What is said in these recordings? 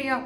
ఆలయ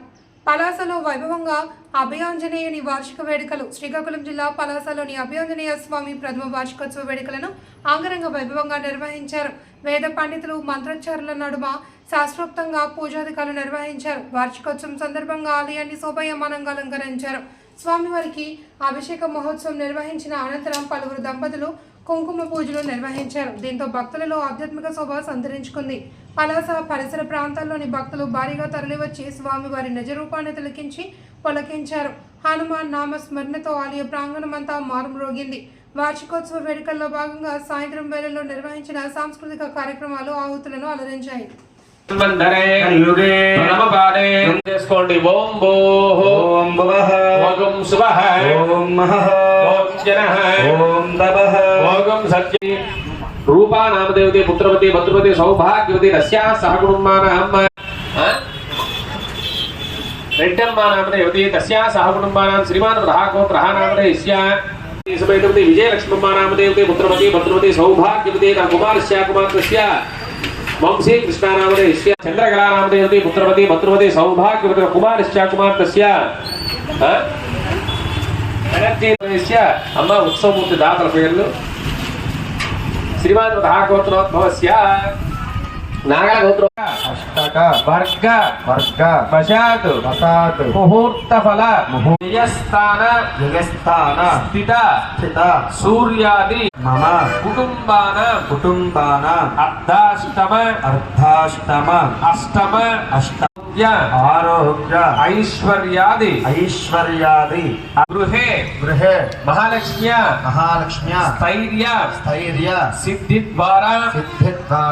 పలాసలో వైభవంగా అభయాంజనేయుని వార్షిక వేడుకలు. శ్రీకాకుళం జిల్లా పలాసలోని అభయాంజనేయ స్వామి ప్రథమ వార్షికోత్సవ వేడుకలను అంగరంగ వైభవంగా నిర్వహించారు. వేద పండితులు మంత్రోచ్చారుల నడుమ శాస్త్రోక్తంగా పూజాధికారులు నిర్వహించారు. వార్షికోత్సవం సందర్భంగా ఆలయాన్ని శోభాయమానంగా అలంకరించారు. స్వామివారికి అభిషేక మహోత్సవం నిర్వహించిన అనంతరం పలువురు దంపతులు కుంకుమ పూజలు నిర్వహించారు. దీంతో భక్తులలో ఆధ్యాత్మిక శోభ సంతరించుకుంది. పలాస పరిసర ప్రాంతాల్లోని భక్తులు భారీగా తరలివచ్చి స్వామివారి నిజ రూపాన్ని తిలకించి పొలకించారు. హనుమాన్ నామ స్మరణతో ఆలయ ప్రాంగణమంతా మారుమ్రోగింది. వార్షికోత్సవ వేడుకల్లో భాగంగా సాయంత్రం వేళల్లో నిర్వహించిన సాంస్కృతిక కార్యక్రమాలు ఆహుతులను అలరించాయి. చేసుకోండి. ఓం భూః ఓం భువః ఓం శుభః ఓం మహః ఓం జనః ఓం తపః ఓం సత్యే రూపా నామదేవతే పుత్రవతి భద్రవతి సౌభాగ్యవతి తస్యా సహ కుటుంబానాం రెడ్డమ్మ నామదేవతే తస్యా సహ కుటుంబానాం శ్రీమాన్ రహాగోత్రః నామదేవస్య సమేతవతి విజయలక్ష్మమ్మ నామదేవతే పుత్రవతి భద్రవతి సౌభాగ్యవతి తన కుమారస్య కుమార్తెస్య వంశీ కృష్ణానామదేవస్య చంద్రకళానామదేవతే పుత్రవతి భద్రవతి సౌభాగ్యవతి కుమారస్య కుమార్తెస్య ఎనర్జీస్య అమ్మ ఉత్సవమూర్తి దాతల పేర్లు శ్రీమాన్ రహాగోత్రోద్భవస్య నాగల గోత్ర అష్టక వర్గ వర్గ వశాత్ వసాత్ ముహూర్త ఫల జయస్థాన జగస్థాన స్థిత స్థిత సూర్యాది మమ కుటుంబాన కుటుంబాన అర్ధాష్టమ అర్ధాష్టమ అష్టమ అష్ట ఆరోగ్య ఐశ్వర్యాది ఐశ్వర్యాది గృహే గృహే మహాలక్ష్మ్య మహాలక్ష్మ్య స్థైర్య స్థైర్య సిద్ధి ద్వారా సిద్ధిద్వార